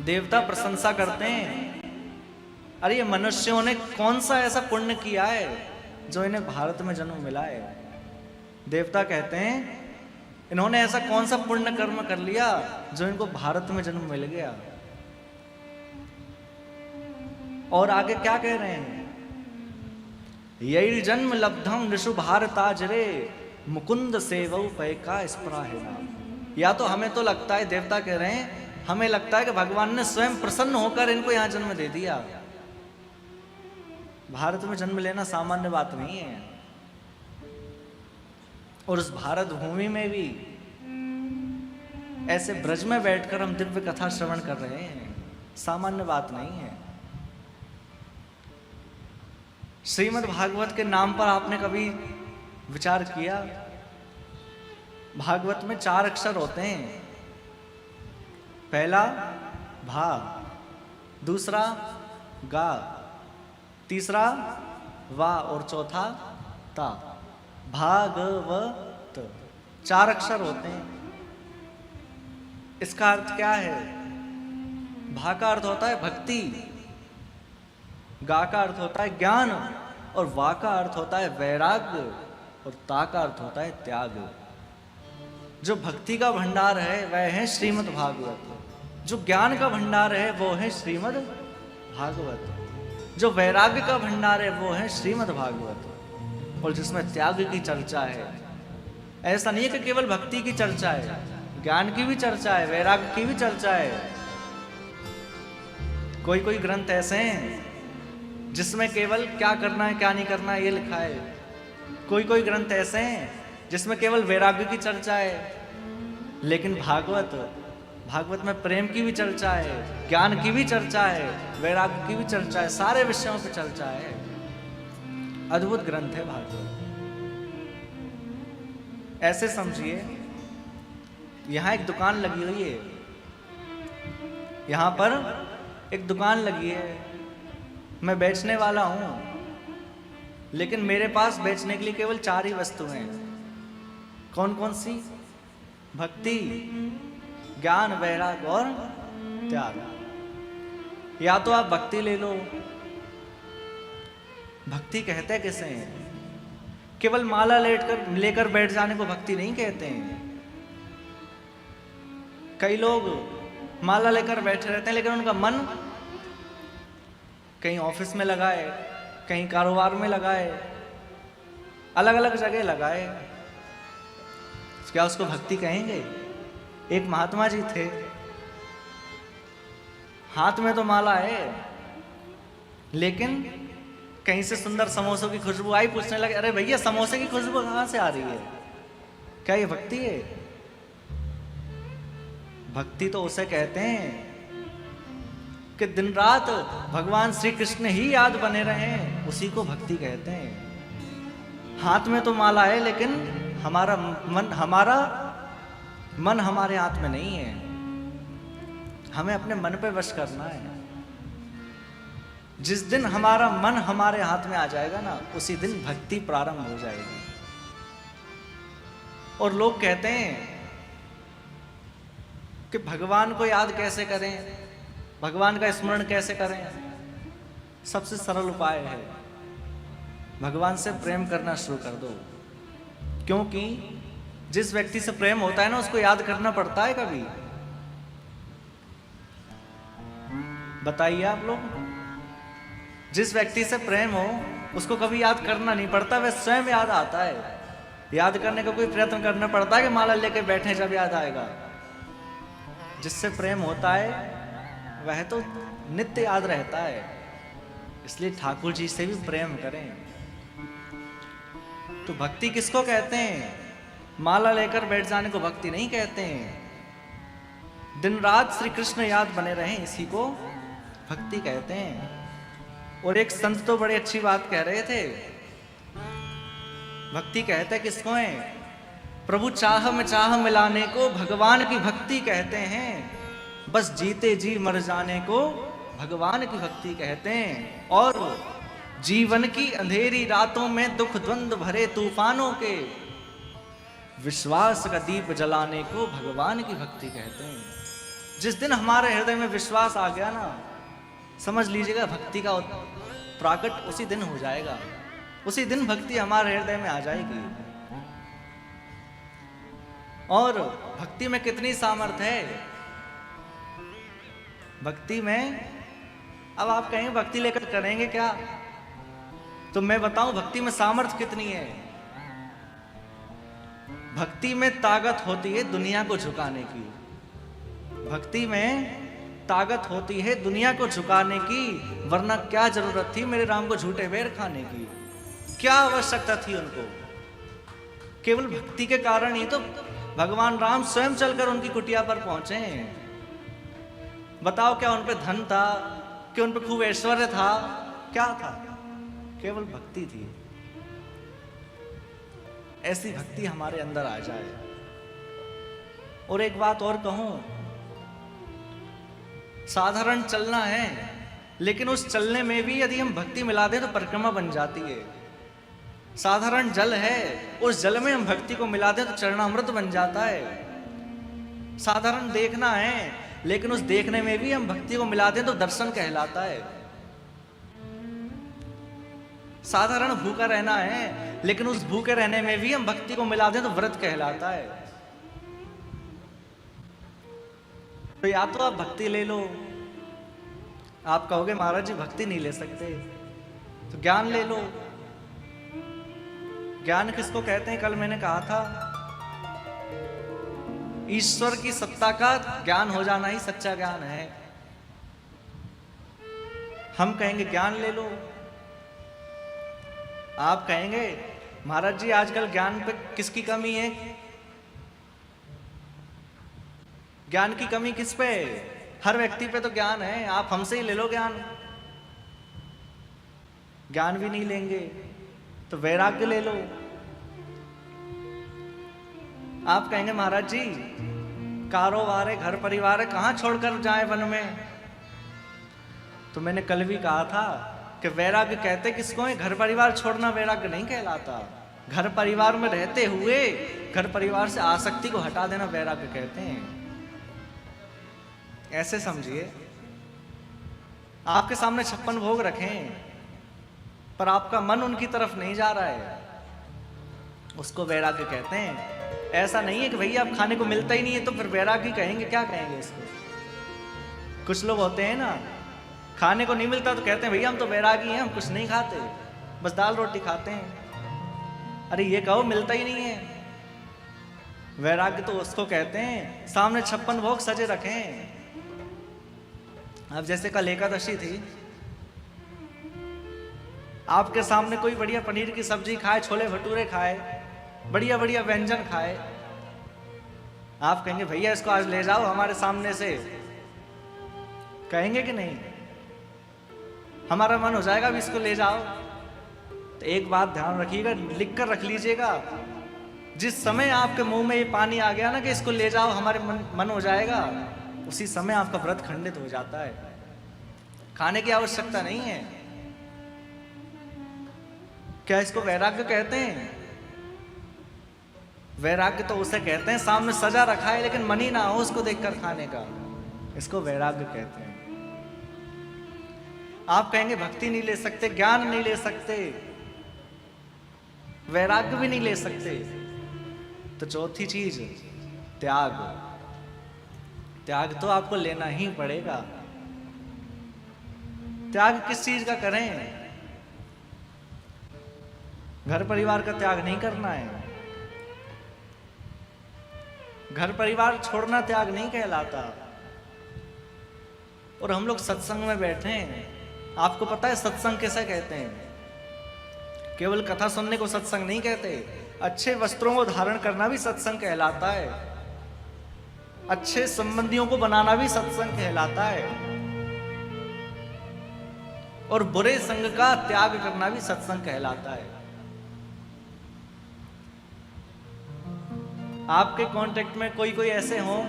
देवता प्रशंसा करते हैं, अरे ये मनुष्यों ने कौन सा ऐसा पुण्य किया है जो इन्हें भारत में जन्म मिला है। देवता कहते हैं इन्होंने ऐसा कौन सा पुण्य कर्म कर लिया जो इनको भारत में जन्म मिल गया। और आगे क्या कह रहे हैं, यही जन्म लब्धम निशु भारताजरे मुकुंद सेवऊ पैका स्पराहेना। या तो हमें तो लगता है, देवता कह रहे हैं हमें लगता है कि भगवान ने स्वयं प्रसन्न होकर इनको यहां जन्म दे दिया। भारत में जन्म लेना सामान्य बात नहीं है, और उस भारत भूमि में भी ऐसे ब्रज में बैठकर हम दिव्य कथा श्रवण कर रहे हैं, सामान्य बात नहीं है। श्रीमद् भागवत के नाम पर आपने कभी विचार किया? भागवत में 4 अक्षर होते हैं, पहला भा, दूसरा गा, तीसरा वा और चौथा ता। भागवत 4 अक्षर होते हैं। इसका अर्थ क्या है? भा का अर्थ होता है भक्ति, गा का अर्थ होता है ज्ञान, और वा का अर्थ होता है वैराग्य, और ता का अर्थ होता है त्याग। जो भक्ति का भंडार है वह है श्रीमद् भागवत, जो ज्ञान का भंडार है वो है श्रीमद् भागवत, जो वैराग्य का भंडार है वो है श्रीमद् भागवत, और जिसमें त्याग की चर्चा है। ऐसा नहीं है कि केवल भक्ति की चर्चा है, ज्ञान की भी चर्चा है, वैराग्य की भी चर्चा है। कोई कोई ग्रंथ ऐसे हैं जिसमें केवल क्या करना है क्या नहीं करना है ये लिखा है। कोई कोई ग्रंथ ऐसे हैं जिसमें केवल वैराग्य की चर्चा है। लेकिन भागवत में प्रेम की भी चर्चा है, ज्ञान की भी चर्चा है, वैराग्य की भी चर्चा है, सारे विषयों पर चर्चा है। अद्भुत ग्रंथ है भागवत। ऐसे समझिए, यहां एक दुकान लगी हुई है, यहां पर एक दुकान लगी है, मैं बेचने वाला हूं, लेकिन मेरे पास बेचने के लिए केवल 4 ही वस्तुएं हैं। कौन कौन सी? भक्ति, ज्ञान, वैराग्य और त्याग। या तो आप भक्ति ले लो। भक्ति कहते हैं किसे हैं? केवल माला लेकर बैठ जाने को भक्ति नहीं कहते हैं। कई लोग माला लेकर बैठे रहते हैं, लेकिन उनका मन कहीं ऑफिस में लगाए, कहीं कारोबार में लगाए, अलग अलग जगह लगाए। क्या उसको भक्ति कहेंगे? एक महात्मा जी थे, हाथ में तो माला है, लेकिन कहीं से सुंदर समोसों की खुशबू आई, पूछने लगे अरे भैया समोसे की खुशबू कहां से आ रही है? क्या ये भक्ति है? भक्ति तो उसे कहते हैं कि दिन रात भगवान श्री कृष्ण ही याद बने रहे, उसी को भक्ति कहते हैं। हाथ में तो माला है, लेकिन हमारा मन हमारे हाथ में नहीं है। हमें अपने मन पे वश करना है। जिस दिन हमारा मन हमारे हाथ में आ जाएगा ना, उसी दिन भक्ति प्रारंभ हो जाएगी। और लोग कहते हैं कि भगवान को याद कैसे करें, भगवान का स्मरण कैसे करें? सबसे सरल उपाय है, भगवान से प्रेम करना शुरू कर दो। क्योंकि जिस व्यक्ति से प्रेम होता है ना, उसको याद करना पड़ता है कभी? बताइए आप लोग। जिस व्यक्ति से प्रेम हो उसको कभी याद करना नहीं पड़ता, वह स्वयं याद आता है। याद करने का कोई प्रयत्न करना पड़ता है कि माला लेके बैठे जब याद आएगा? जिससे प्रेम होता है वह तो नित्य याद रहता है। इसलिए ठाकुर जी से भी प्रेम करें। तो भक्ति किसको कहते हैं? माला लेकर बैठ जाने को भक्ति नहीं कहते हैं। दिन रात श्री कृष्ण याद बने रहें, इसी को भक्ति कहते हैं। और एक संत तो बड़ी अच्छी बात कह रहे थे, भक्ति कहते हैं किसको है? प्रभु चाह में चाह मिलाने को भगवान की भक्ति कहते हैं। बस जीते जी मर जाने को भगवान की भक्ति कहते हैं। और जीवन की अंधेरी रातों में दुख द्वंद्व भरे तूफानों के विश्वास का दीप जलाने को भगवान की भक्ति कहते हैं। जिस दिन हमारे हृदय में विश्वास आ गया ना, समझ लीजिएगा भक्ति का प्राकट उसी दिन हो जाएगा। उसी दिन भक्ति हमारे हृदय में आ जाएगी। और भक्ति में कितनी सामर्थ्य है, भक्ति में। अब आप कहेंगे भक्ति लेकर करेंगे क्या, तो मैं बताऊं भक्ति में सामर्थ्य कितनी है। भक्ति में ताकत होती है दुनिया को झुकाने की। भक्ति में ताकत होती है दुनिया को झुकाने की, वरना क्या जरूरत थी मेरे राम को झूठे बेर खाने की। क्या आवश्यकता थी उनको। केवल भक्ति के कारण ही तो भगवान राम स्वयं चलकर उनकी कुटिया पर पहुंचे। बताओ क्या उन पे धन था, कि उन पे खूब ऐश्वर्य था, क्या था, केवल भक्ति थी। ऐसी भक्ति हमारे अंदर आ जाए। और एक बात और कहूं, साधारण चलना है, लेकिन उस चलने में भी यदि हम भक्ति मिला दें तो परिक्रमा बन जाती है। साधारण जल है, उस जल में हम भक्ति को मिला दें तो चरणामृत बन जाता है। साधारण देखना है, लेकिन उस देखने में भी हम भक्ति को मिला दें तो दर्शन कहलाता है। साधारण भूखा रहना है, लेकिन उस भूखे रहने में भी हम भक्ति को मिला दें तो व्रत कहलाता है। तो या तो आप भक्ति ले लो। आप कहोगे महाराज जी भक्ति नहीं ले सकते, तो ज्ञान ले लो। ज्ञान किसको कहते हैं, कल मैंने कहा था, ईश्वर की सत्ता का ज्ञान हो जाना ही सच्चा ज्ञान है। हम कहेंगे ज्ञान ले लो, आप कहेंगे महाराज जी आजकल ज्ञान पे किसकी कमी है, ज्ञान की कमी किस पे, हर व्यक्ति पे तो ज्ञान है, आप हमसे ही ले लो ज्ञान। ज्ञान भी नहीं लेंगे तो वैराग्य ले लो। आप कहेंगे महाराज जी कारोबार है, घर परिवार है, कहां छोड़कर जाए वन में। तो मैंने कल भी कहा था कि वैराग्य कहते किसको है, घर परिवार छोड़ना वैराग्य नहीं कहलाता। घर परिवार में रहते हुए घर परिवार से आसक्ति को हटा देना वैराग्य कहते हैं। ऐसे समझिए, आपके सामने 56 भोग रखें पर आपका मन उनकी तरफ नहीं जा रहा है, उसको वैराग्य कहते हैं। ऐसा नहीं है कि भैया अब खाने को मिलता ही नहीं है तो फिर वैराग्य कहेंगे, क्या कहेंगे इसको। कुछ लोग होते हैं ना, खाने को नहीं मिलता तो कहते हैं भैया हम तो वैरागी हैं, हम कुछ नहीं खाते, बस दाल रोटी खाते हैं। अरे ये कहो मिलता ही नहीं है। वैराग्य तो उसको कहते हैं सामने 56 भोग सजे रखें। अब जैसे कल एकादशी थी, आपके सामने कोई बढ़िया पनीर की सब्जी खाए, छोले भटूरे खाए, बढ़िया बढ़िया व्यंजन खाए, आप कहेंगे भैया इसको आज ले जाओ हमारे सामने से, कहेंगे कि नहीं। हमारा मन हो जाएगा भी इसको ले जाओ। तो एक बात ध्यान रखिएगा, लिख कर रख लीजिएगा, जिस समय आपके मुंह में ये पानी आ गया ना कि इसको ले जाओ हमारे मन हो जाएगा, उसी समय आपका व्रत खंडित हो जाता है। खाने की आवश्यकता नहीं है। क्या इसको वैराग्य कहते हैं? वैराग्य तो उसे कहते हैं सामने सजा रखा है लेकिन मन ही ना हो उसको देखकर खाने का, इसको वैराग्य कहते हैं। आप कहेंगे भक्ति नहीं ले सकते, ज्ञान नहीं ले सकते, वैराग्य भी नहीं ले सकते, तो चौथी चीज त्याग। त्याग तो आपको लेना ही पड़ेगा। त्याग किस चीज का करें? घर परिवार का त्याग नहीं करना है। घर परिवार छोड़ना त्याग नहीं कहलाता। और हम लोग सत्संग में बैठे हैं, आपको पता है सत्संग कैसे कहते हैं? केवल कथा सुनने को सत्संग नहीं कहते, अच्छे वस्त्रों को धारण करना भी सत्संग कहलाता है, अच्छे संबंधियों को बनाना भी सत्संग कहलाता है, और बुरे संग का त्याग करना भी सत्संग कहलाता है। आपके कांटेक्ट में कोई कोई ऐसे हों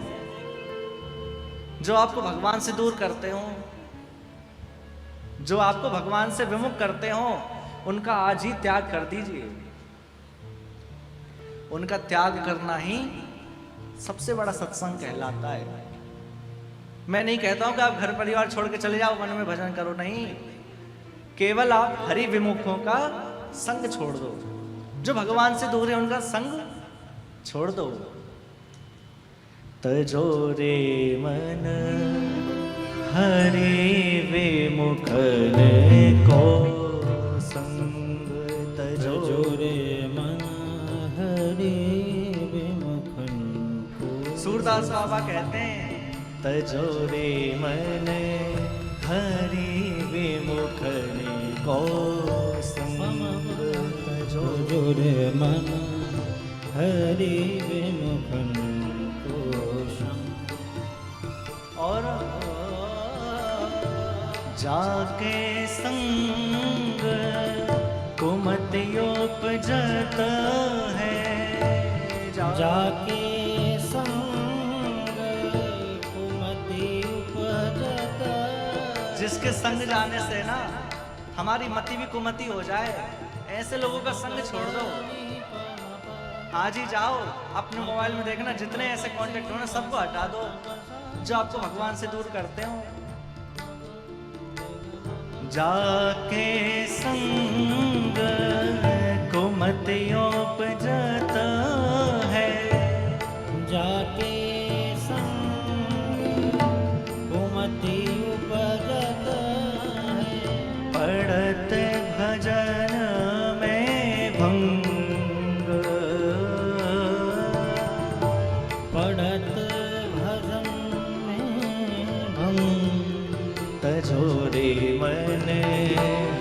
जो आपको भगवान से दूर करते हों, जो आपको भगवान से विमुख करते हों, उनका आज ही त्याग कर दीजिए। उनका त्याग करना ही सबसे बड़ा सत्संग कहलाता है। मैं नहीं कहता हूं कि आप घर परिवार छोड़ के चले जाओ, वन में भजन करो, नहीं। केवल आप हरि विमुखों का संग छोड़ दो, जो भगवान से दूर है उनका संग छोड़ दो। तजो रे मन हरि विमुखन को संग, तजो रे मन हरि विमुखन को। सूरदास बाबा कहते हैं तजो रे मन हरि विमुखन को संग, तजो रे मन हरि विमुखन को संग। और जाके संग कुमतियोपजत है, जाके संग कुमति उपजत। जिसके संग जाने से ना हमारी मति भी कुमति हो जाए, ऐसे लोगों का संग छोड़ दो। आज ही जाओ, अपने मोबाइल में देखना जितने ऐसे कांटेक्ट हो ना सबको हटा दो जो आपको भगवान से दूर करते हो। जाके संग कुमतियोपजत है, जाके संग कुमति उपजत है। पढ़त भजन में भंग, पढ़त भजन में भंग। तजो रे मन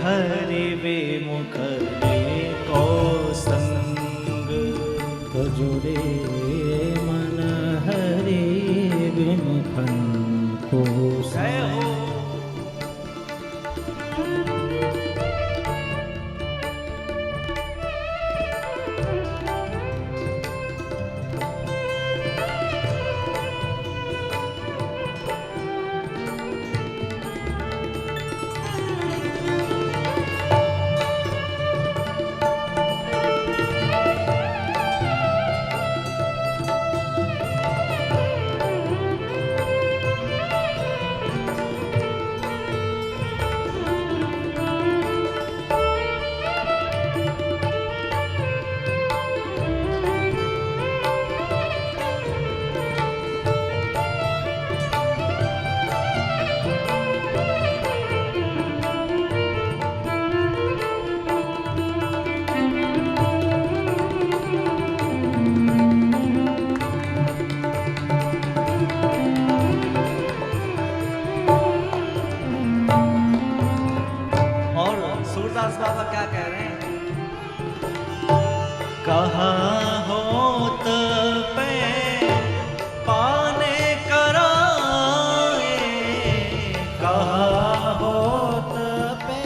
हरि विमुखन को संग, तजो रे मन हरि विमुखन को जय संग। हो। सूरदास बाबा क्या कह रहे हैं? कहाँ होत पे पाने कराए, कहाँ होत पे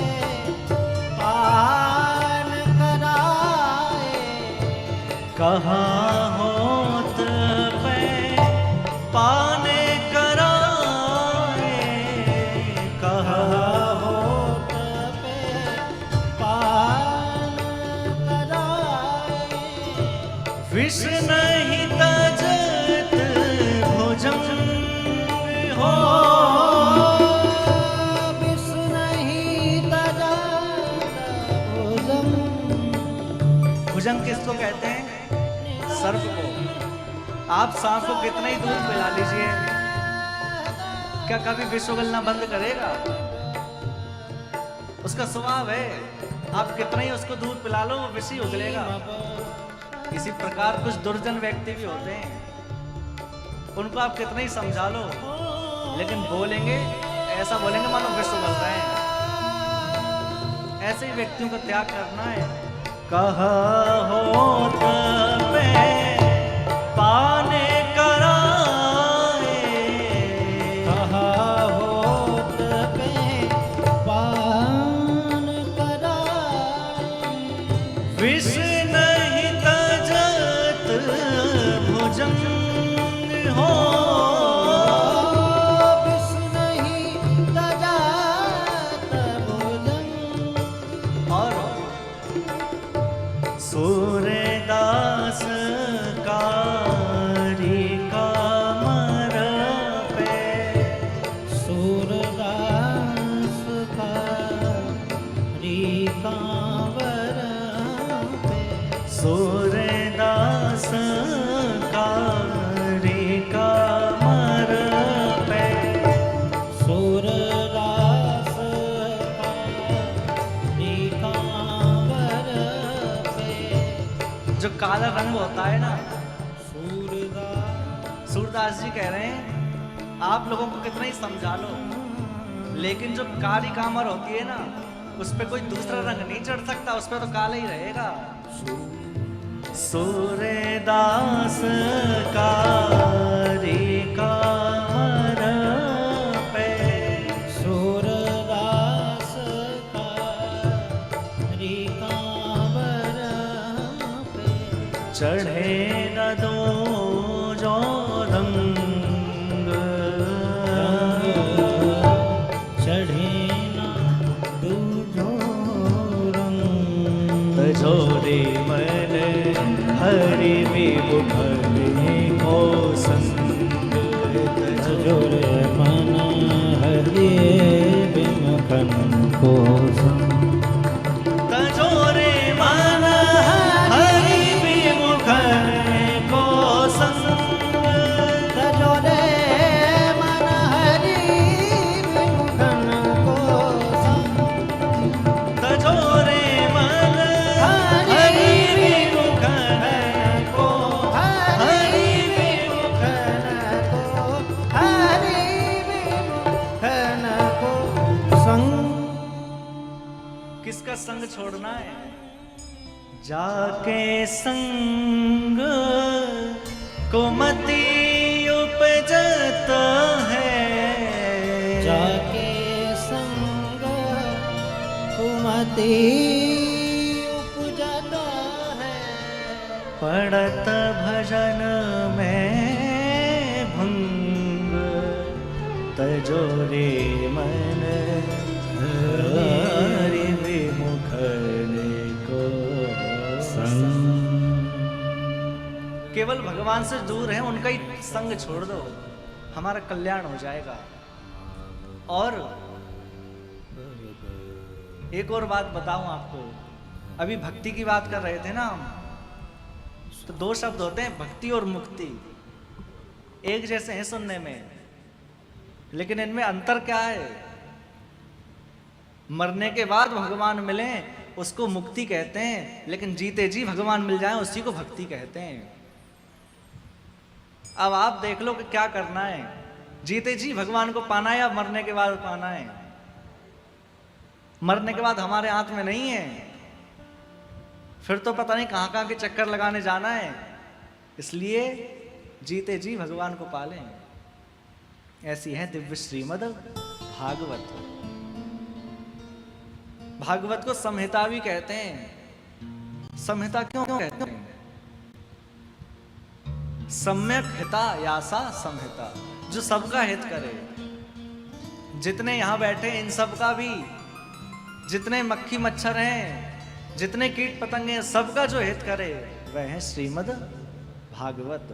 पान कराए। कहाँ होत पे पाने कराए, कहाँ होत पे पान कराए। विष नहीं तजत भोजन हो, विष नहीं तजत भोजन। भुजंग किसको कहते हैं? सर्प को। आप सांप को कितना ही दूध पिला लीजिए, क्या कभी विष उगलना बंद करेगा? उसका स्वभाव है, आप कितना ही उसको दूध पिला लो वो विष ही उगलेगा। इसी प्रकार कुछ दुर्जन व्यक्ति भी होते हैं, उनको आप कितना ही समझा लो लेकिन बोलेंगे ऐसा बोलेंगे मानो विष उगल रहे हैं। ऐसे ही व्यक्तियों को त्याग करना है। कहाँ होत पे पाने कराए, कहाँ होत पे पान कराए। विष नहीं तजत भोजन हो, विष नहीं तजत भोजन। और सूरदास सूरदास का कांवर पे, सूरदास का कांवर पे, सूरदास का कांवर पे, जो काला रंग होता है ना, सूरदास सूरदास जी कह रहे हैं आप लोगों को कितना ही समझा लो, लेकिन जो काली कामर होती है ना, उस पे कोई दूसरा रंग नहीं चढ़ सकता, उस पे तो काला ही रहेगा। सूरदास का कांवर पे, सूरदास का कांवर पे, चढ़े न दो जो रंग, चढ़े ना दूजो रंग, तजोरे मन हरि विमुख को संग, तजोरे मन हरि विमुखन को संग, तजोरे मन हरि विमुख को संग, तजोरे मन हरि विमुखन को संग, तजोरे मन हरि विमुख को, हरि विमुख हरि विमुखन को संग। किसका संग छोड़ना है? जाके संग कुमति उपजत है, जाके संग कुमति उपजता है, पड़त भजन में भंग, तजोरे मन हरि विमुख को संग। केवल भगवान से दूर है उनका ही संग छोड़ दो, हमारा कल्याण हो जाएगा। और एक और बात बताऊं आपको, अभी भक्ति की बात कर रहे थे ना हम, तो दो शब्द होते हैं भक्ति और मुक्ति, एक जैसे हैं सुनने में, लेकिन इनमें अंतर क्या है? मरने के बाद भगवान मिले उसको मुक्ति कहते हैं, लेकिन जीते जी भगवान मिल जाए उसी को भक्ति कहते हैं। अब आप देख लो कि क्या करना है, जीते जी भगवान को पाना है या मरने के बाद पाना है? मरने के बाद हमारे हाथ में नहीं है, फिर तो पता नहीं कहां कहां के चक्कर लगाने जाना है, इसलिए जीते जी भगवान को पालें। ऐसी है दिव्य श्रीमद् भागवत। भागवत को संहिता भी कहते हैं। संहिता क्यों कहते हैं? सम्यक हिता यासा संहिता, जो सबका हित करे। जितने यहां बैठे इन सबका भी, जितने मक्खी मच्छर हैं, जितने कीट पतंगे हैं, सबका जो हित करे वह है श्रीमद् भागवत।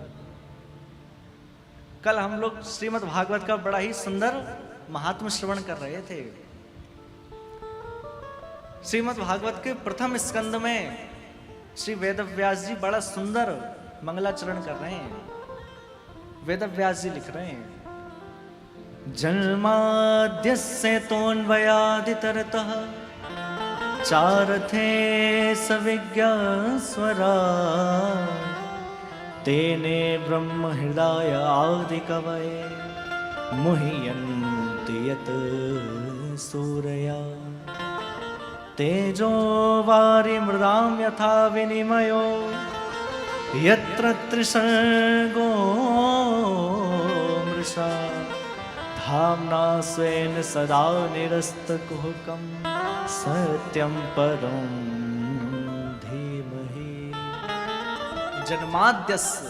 कल हम लोग श्रीमद् भागवत का बड़ा ही सुंदर महात्म श्रवण कर रहे थे। श्रीमद् भागवत के प्रथम स्कंद में श्री वेदव्यास जी बड़ा सुंदर मंगलाचरण कर रहे हैं। वेदव्यास जी लिख रहे हैं, जन्माद्यस्य तोन्वयादितरतः चारथे सविज्ञा स्वरा, तेने ब्रह्म हृदय आदि कवये मुह्यन्ति यत् सूरया, तेजो वारि मृदां यथा विनिमयो यत्र त्रिसर्गो मृषा, धाम्ना स्वेन सदा निरस्तकुहकं सत्यं परं धीमहि। जन्माद्यस्य,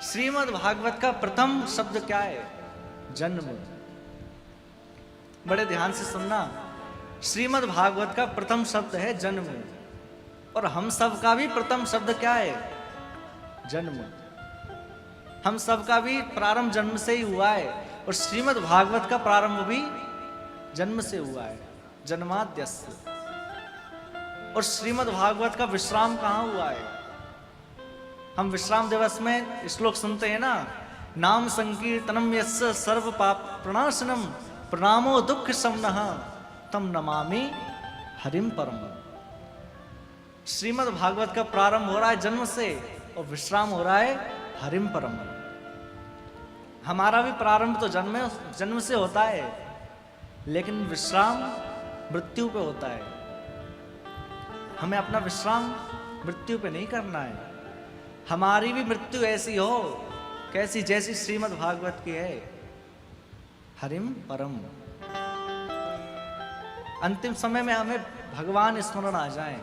श्रीमद् भागवत का प्रथम शब्द क्या है? जन्म। बड़े ध्यान से सुनना, श्रीमद् भागवत का प्रथम शब्द है जन्म, और हम सब का भी प्रथम शब्द क्या है? जन्म। हम सब का भी प्रारंभ जन्म से ही हुआ है, और श्रीमद् भागवत का प्रारंभ भी जन्म से हुआ है, जन्माद्यस्य। और श्रीमद् भागवत का विश्राम कहाँ हुआ है? हम विश्राम दिवस में श्लोक सुनते हैं ना, नाम संकीर्तनम यस्य सर्व पाप प्रणाशनम प्रणामो दुख शमनः तम नमामि हरिम परम। श्रीमद् भागवत का प्रारंभ हो रहा है जन्म से और विश्राम हो रहा है हरिम परम। हमारा भी प्रारंभ तो जन्म से होता है, लेकिन विश्राम मृत्यु पे होता है। हमें अपना विश्राम मृत्यु पे नहीं करना है। हमारी भी मृत्यु ऐसी हो कैसी, जैसी श्रीमद् भागवत की है, हरिम परम। अंतिम समय में हमें भगवान स्मरण आ जाए,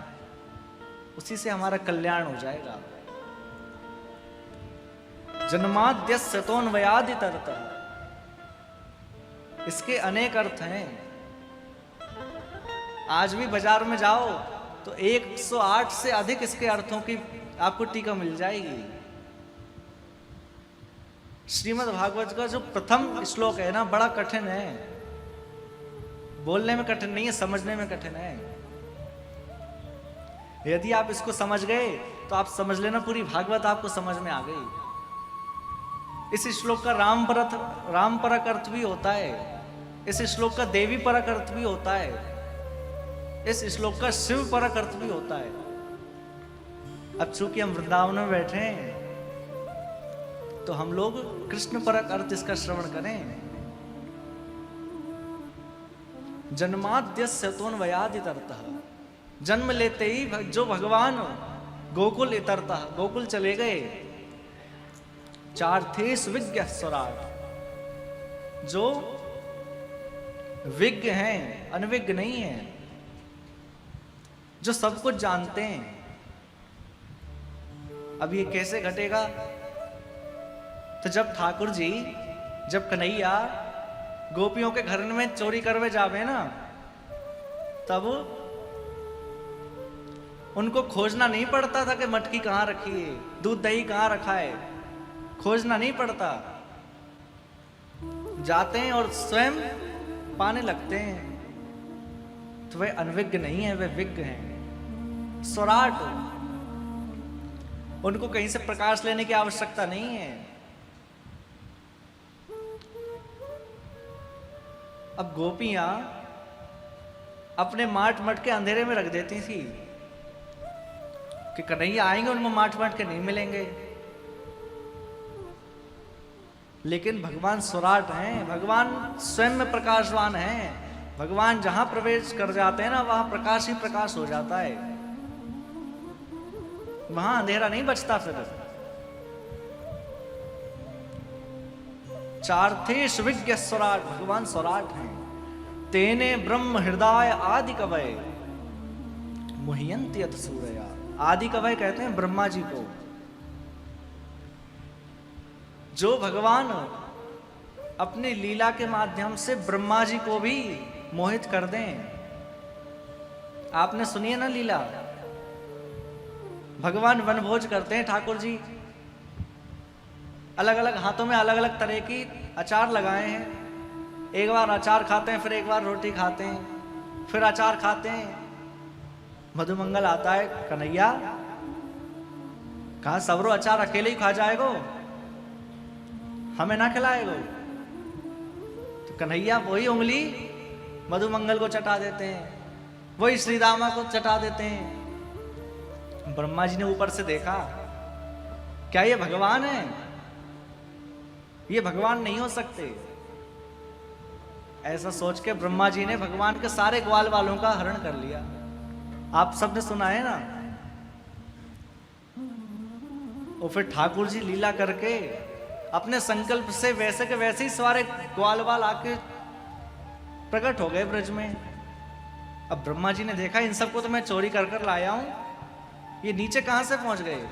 उसी से हमारा कल्याण हो जाएगा। जन्माद्यस्य तोन्वयादितरतः, इसके अनेक अर्थ हैं। आज भी बाजार में जाओ तो 108 से अधिक इसके अर्थों की आपको टीका मिल जाएगी। श्रीमद् भागवत का जो प्रथम श्लोक है ना, बड़ा कठिन है। बोलने में कठिन नहीं है, समझने में कठिन है। यदि आप इसको समझ गए तो आप समझ लेना पूरी भागवत आपको समझ में आ गई। इस श्लोक का राम परक अर्थ भी होता है। इस श्लोक का देवी परक अर्थ भी होता है। इस श्लोक का शिव परक अर्थ भी होता है। अब चूंकि हम वृंदावन में बैठे हैं तो हम लोग कृष्ण परक अर्थ इसका श्रवण करें। जन्माद्यस्य तोन्वयादितरतः, जन्म लेते ही जो भगवान गोकुल इतरतः, गोकुल चले गए। चार्थेस विज्ञ स्वराट, जो विज्ञ हैं, अनविज्ञ नहीं है, जो सब कुछ जानते हैं। अब ये कैसे घटेगा? तो जब ठाकुर जी, जब कन्हैया गोपियों के घर में चोरी करवे जावे ना, तब उनको खोजना नहीं पड़ता था कि मटकी कहाँ रखी है, दूध दही कहाँ रखा है, खोजना नहीं पड़ता। जाते हैं और स्वयं पाने लगते हैं। तो वे अनविज्ञ नहीं है, वे विज्ञ हैं, स्वराट। उनको कहीं से प्रकाश लेने की आवश्यकता नहीं है। अब गोपियां अपने माट के अंधेरे में रख देती थी कि कन्हैया आएंगे, उनको माट के नहीं मिलेंगे। लेकिन भगवान स्वराट हैं, भगवान स्वयं में प्रकाशवान हैं। भगवान जहां प्रवेश कर जाते हैं ना, वहां प्रकाश ही प्रकाश हो जाता है, वहां अंधेरा नहीं बचता। फिर चार्थेश विज्ञ स्वराट, भगवान स्वराट हैं। तेने ब्रह्म हृदय आदि कवय मुह्यन्ति यत सूरया। आदि कवय कहते हैं ब्रह्मा जी को। जो भगवान अपनी लीला के माध्यम से ब्रह्मा जी को भी मोहित कर दें। आपने सुनी है ना लीला, भगवान वनभोज करते हैं ठाकुर जी, अलग अलग हाथों में अलग अलग तरह की अचार लगाए हैं। एक बार अचार खाते हैं, फिर एक बार रोटी खाते हैं, फिर अचार खाते हैं। मधुमंगल आता है, कन्हैया कहा सबरो अचार अकेले ही खा जाएगो, हमें ना खिलाएगो। तो कन्हैया वही उंगली मधुमंगल को चटा देते हैं, वही श्रीदामा को चटा देते हैं। ब्रह्मा जी ने ऊपर से देखा, क्या ये भगवान है? ये भगवान नहीं हो सकते। ऐसा सोच के ब्रह्मा जी ने भगवान के सारे ग्वाल वालों का हरण कर लिया। आप सबने सुना है ना। और फिर ठाकुर जी लीला करके अपने संकल्प से वैसे के वैसे ही सारे ग्वाल वाल आके प्रकट हो गए ब्रज में। अब ब्रह्मा जी ने देखा इन सबको तो मैं चोरी कर कर लाया हूं, ये नीचे कहां से पहुंच गए।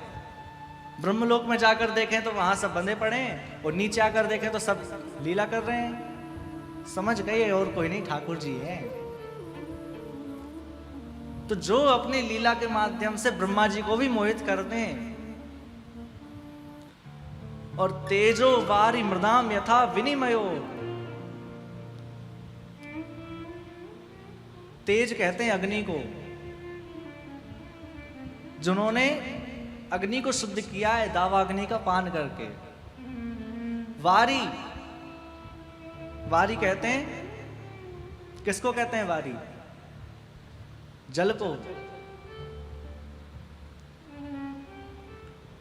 ब्रह्मलोक में जाकर देखें तो वहां सब बंधे पड़े हैं, और नीचे आकर देखें तो सब लीला कर रहे हैं। समझ गए और कोई नहीं, ठाकुर जी हैं। तो जो अपनी लीला के माध्यम से ब्रह्मा जी को भी मोहित करते हैं। और तेजो वारी मृदाम यथा विनिमयो तेज कहते हैं अग्नि को, जिन्होंने अग्नि को शुद्ध किया है दावाग्नि का पान करके। वारी, वारी कहते हैं, किसको कहते हैं वारी? जल को।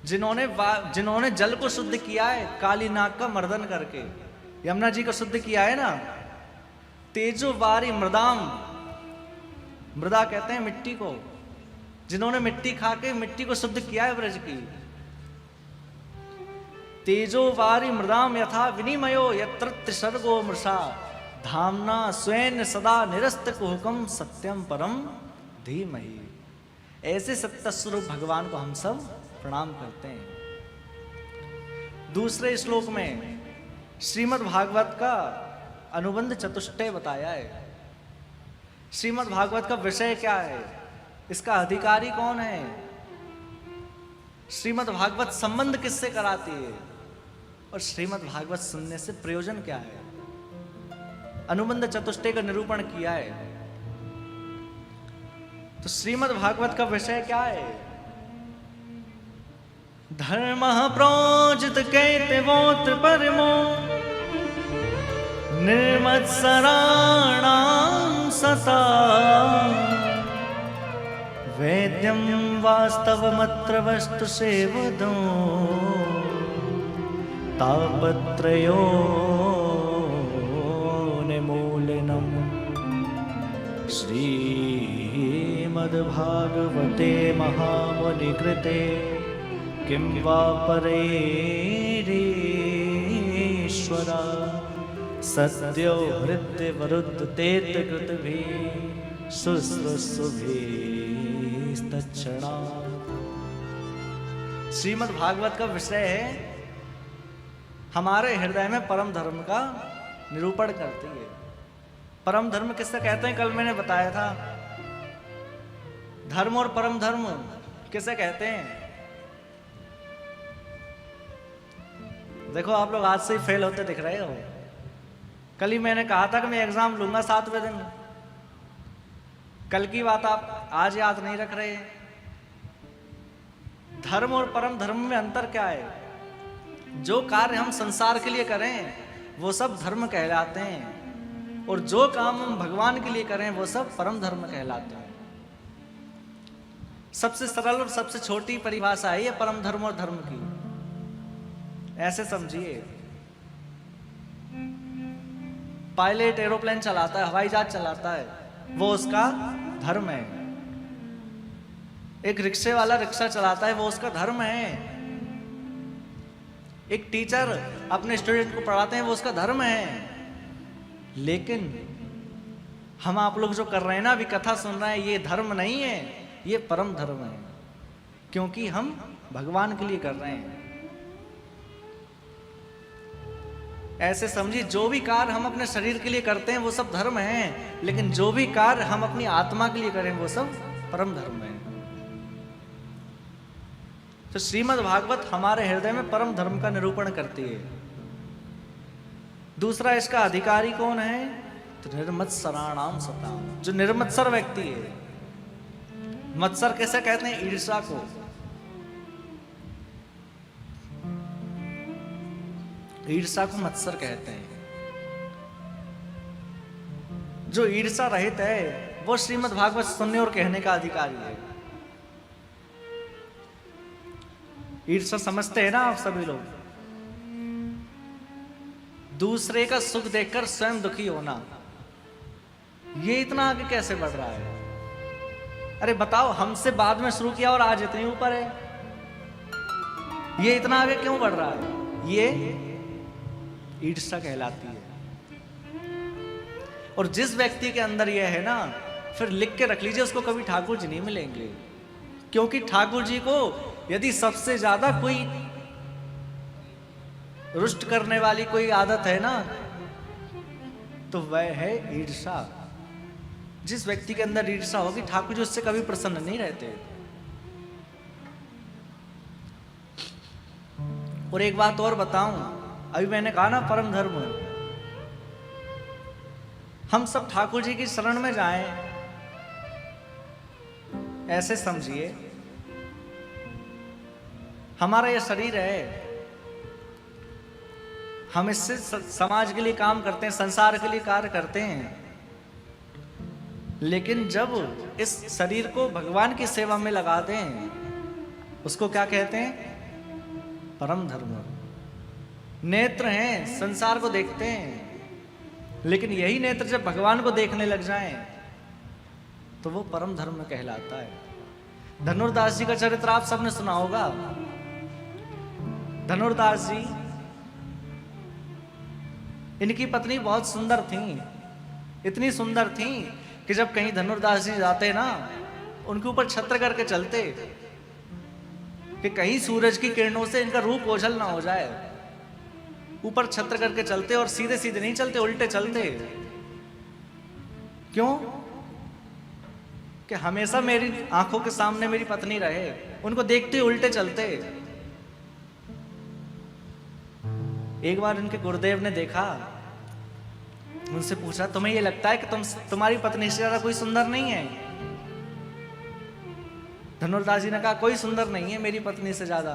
जिन्होंने जल को शुद्ध किया है काली नाग का मर्दन करके, यमुना जी को शुद्ध किया है ना। तेजो वारी मृदाम, मृदा कहते हैं मिट्टी को, जिन्होंने मिट्टी खा के मिट्टी को शुद्ध किया है ब्रज की। तेजो वारी मृदाम यथा विनिमयो यत्र त्रिसर्गो मृषा धामना स्वयं सदा निरस्त कुहुकम सत्यम परम धीमहि। ऐसे सत्य स्वरूप भगवान को हम सब प्रणाम करते हैं। दूसरे श्लोक में श्रीमद् भागवत का अनुबंध चतुष्टय बताया है। श्रीमद् भागवत का विषय क्या है, इसका अधिकारी कौन है, श्रीमद् भागवत संबंध किससे कराती है, और श्रीमद् भागवत सुनने से प्रयोजन क्या है, अनुबंध चतुष्टय का निरूपण किया है। तो श्रीमद् भागवत का विषय क्या है? धर्मः प्रोजित कैतवोऽत्र परमो निर्मत्सराणां सता वेद्यं वास्तवमत्र वस्तु सेवदो तापत्रयो निमूलनम्। श्रीमद्भागवते महामुनिकृते किं वा परेरीश्वरा सद्यो हृद्यवरुद्धतेत कृतभिः शुश्रूषुभिस्तत्क्षणा। श्रीमद् भागवत का विषय है हमारे हृदय में परम धर्म का निरूपण करती है। परम धर्म किससे कहते हैं? कल मैंने बताया था। धर्म और परम धर्म किसे कहते हैं? देखो आप लोग आज से ही फेल होते दिख रहे हो। कल ही मैंने कहा था कि मैं एग्जाम लूंगा 7वें दिन। कल की बात आप आज याद नहीं रख रहे। धर्म और परम धर्म में अंतर क्या है? जो कार्य हम संसार के लिए करें वो सब धर्म कहलाते हैं, और जो काम हम भगवान के लिए करें वो सब परम धर्म कहलाते हैं। सबसे सरल और सबसे छोटी परिभाषा है ये परम धर्म और धर्म की। ऐसे समझिए, पायलट एरोप्लेन चलाता है, हवाई जहाज चलाता है, वो उसका धर्म है। एक रिक्शे वाला रिक्शा चलाता है, वो उसका धर्म है। एक टीचर अपने स्टूडेंट को पढ़ाते हैं, वो उसका धर्म है। लेकिन हम आप लोग जो कर रहे हैं ना, अभी कथा सुन रहे हैं, ये धर्म नहीं है, ये परम धर्म है, क्योंकि हम भगवान के लिए कर रहे हैं। ऐसे समझिए, जो भी कार्य हम अपने शरीर के लिए करते हैं वो सब धर्म है, लेकिन जो भी कार्य हम अपनी आत्मा के लिए करें वो सब परम धर्म है। तो श्रीमद् भागवत हमारे हृदय में परम धर्म का निरूपण करती है। दूसरा, इसका अधिकारी कौन है? तो निर्मत्सराणाम सताम, जो निर्मत्सर व्यक्ति है। मत्सर कैसे कहते हैं? ईर्ष्या को। ईर्ष्या को मत्सर कहते हैं। जो ईर्ष्या रहित है वो श्रीमद् भागवत सुनने और कहने का अधिकारी है। ईर्ष्या समझते हैं ना आप सभी लोग? दूसरे का सुख देखकर स्वयं दुखी होना, ये इतना आगे कैसे बढ़ रहा है? अरे बताओ, हमसे बाद में शुरू किया और आज इतने ऊपर है, ये इतना आगे क्यों बढ़ रहा है? ये ईर्ष्या कहलाती है। और जिस व्यक्ति के अंदर यह है ना, फिर लिख के रख लीजिए, उसको कभी ठाकुर जी नहीं मिलेंगे। क्योंकि ठाकुर जी को यदि सबसे ज्यादा कोई रुष्ट करने वाली कोई आदत है ना, तो वह है ईर्ष्या। जिस व्यक्ति के अंदर ईर्ष्या होगी, ठाकुर जी उससे कभी प्रसन्न नहीं रहते। और एक बात और बताऊं, अभी मैंने कहा ना परम धर्म, हम सब ठाकुर जी की शरण में जाएं ऐसे समझिए, हमारा ये शरीर है, हम इससे समाज के लिए काम करते हैं, संसार के लिए कार्य करते हैं। लेकिन जब इस शरीर को भगवान की सेवा में लगा दें, उसको क्या कहते हैं? परम धर्म। नेत्र हैं, संसार को देखते हैं, लेकिन यही नेत्र जब भगवान को देखने लग जाएं, तो वो परम धर्म कहलाता है। धनुर्दास जी का चरित्र आप सबने सुना होगा। धनुर्दास जी, इनकी पत्नी बहुत सुंदर थी, इतनी सुंदर थी कि जब कहीं धनुर्दास जी जाते ना, उनके ऊपर छत्र करके चलते कि कहीं सूरज की किरणों से इनका रूप ओझल ना हो जाए। ऊपर छत्र करके चलते और सीधे सीधे नहीं चलते, उल्टे चलते। क्यों? कि हमेशा मेरी आंखों के सामने मेरी पत्नी रहे, उनको देखते हुए उल्टे चलते। एक बार इनके गुरुदेव ने देखा, उनसे पूछा, तुम्हें ये लगता है कि तुम्हारी पत्नी से ज्यादा कोई सुंदर नहीं है? धनुर्दास जी ने कहा, कोई सुंदर नहीं है मेरी पत्नी से ज्यादा।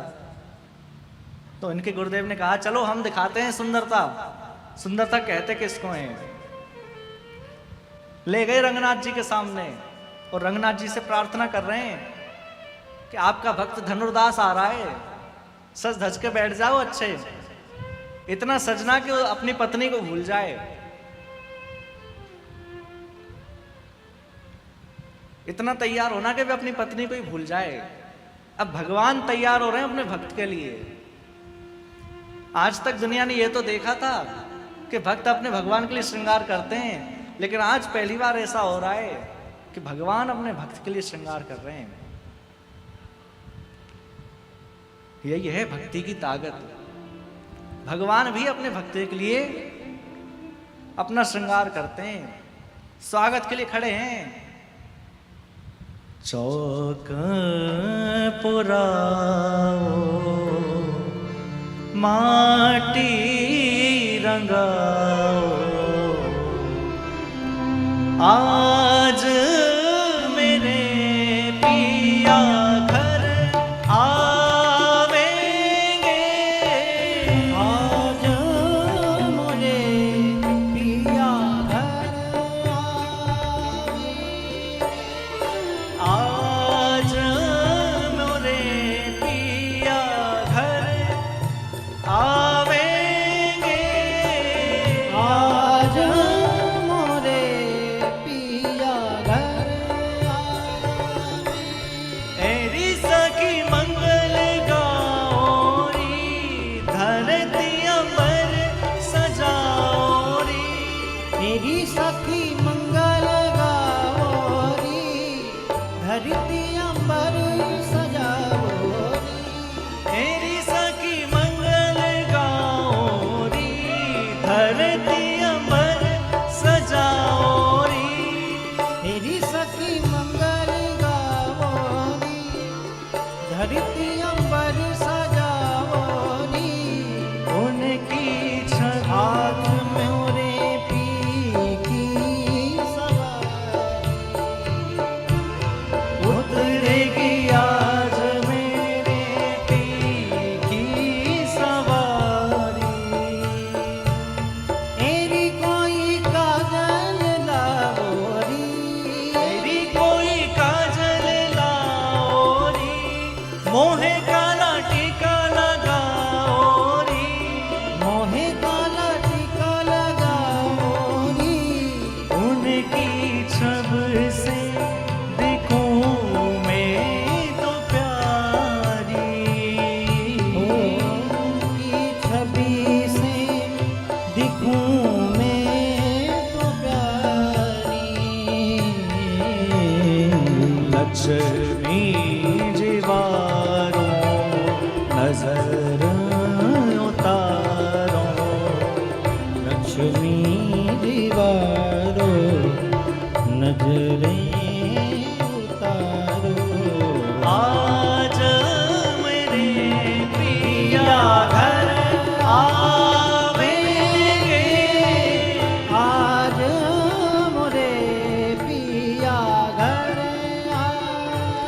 तो इनके गुरुदेव ने कहा, चलो हम दिखाते हैं सुंदरता। सुंदरता कहते किसको हैं? ले गए रंगनाथ जी के सामने और रंगनाथ जी से प्रार्थना कर रहे हैं कि आपका भक्त धनुर्दास आ रहा है, सज धज के बैठ जाओ अच्छे। इतना सजना कि वो अपनी पत्नी को भूल जाए। इतना तैयार होना कि वे अपनी पत्नी को ही भूल जाए। अब भगवान तैयार हो रहे हैं अपने भक्त के लिए। आज तक दुनिया ने यह तो देखा था कि भक्त अपने भगवान के लिए श्रृंगार करते हैं, लेकिन आज पहली बार ऐसा हो रहा है कि भगवान अपने भक्त के लिए श्रृंगार कर रहे हैं। यही है भक्ति की ताकत। भगवान भी अपने भक्त के लिए अपना श्रृंगार करते हैं, स्वागत के लिए खड़े हैं। चौक पुराओ, माटी रंगाओ, आज मेरे पिया घर आवेंगे, आज मोरे पिया घर आवेंगे, आज मोरे पिया घर आवेंगे, आज मोरे पिया घर आवेंगे। एरी सखी मंगल गाओरी, धरती अंबर सजाओरी, मेरी सखी मंगल गाओरी, धरती अंबर सजाओरी। एरी सखी मंगल गाओरी, धरती अंबर सजाओरी, मेरी सखी मंगल गाओरी, धरती अंबर सजाओरी। उनकी छवि हाथ मोरे पी की सवारी, उतरेगी आज मेरे पी की सवारी। एरी कोई काजल लाओरी, मेरी कोई काजल लाओरी, मोहे काला टीका लगाओरी, मोहे काला टीका लगाओरी। उनकी छब से दिखूं मैं तो प्यारी, उनकी छवि से दिखूं मैं तो प्यारी। लक्ष्मी जीवारो नजर उतारो, लक्ष्मी दीवारो नजरे उतारो। आज मेरे पिया घर आवेंगे, आज मोरे पिया घर आवेंगे।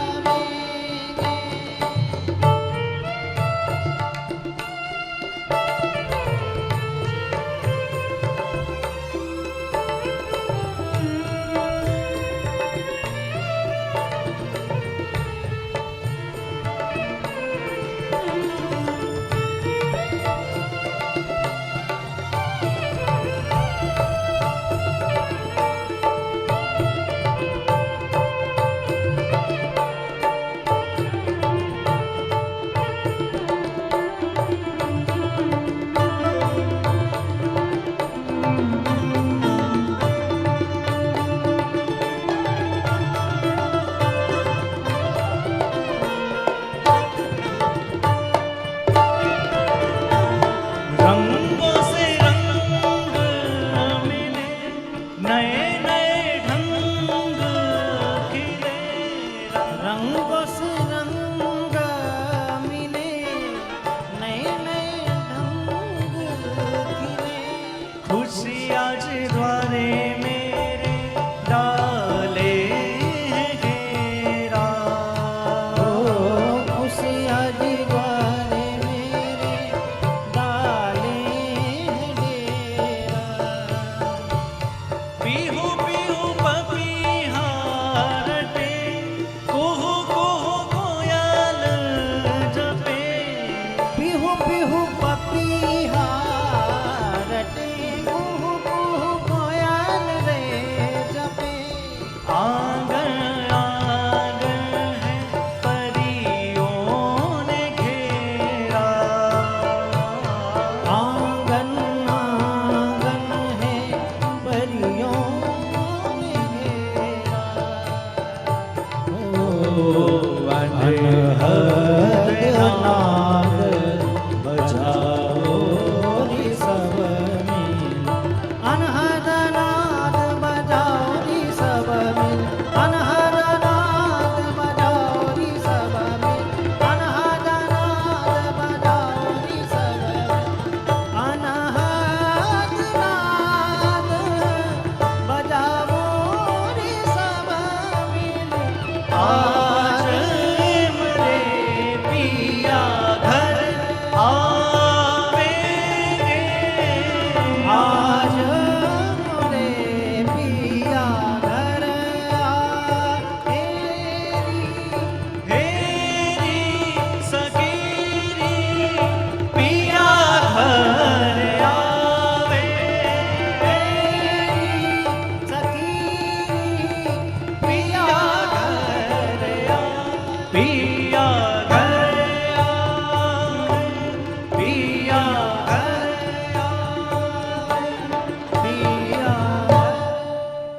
नए ढंग खिले रंग बस रंग मिले, नए नए ढंग खिले। खुशी आज द्वारे मेरे डाले हैं घेरा। ओ खुशी आज द्वारे मेरे डाले हैं डेरा। पीहू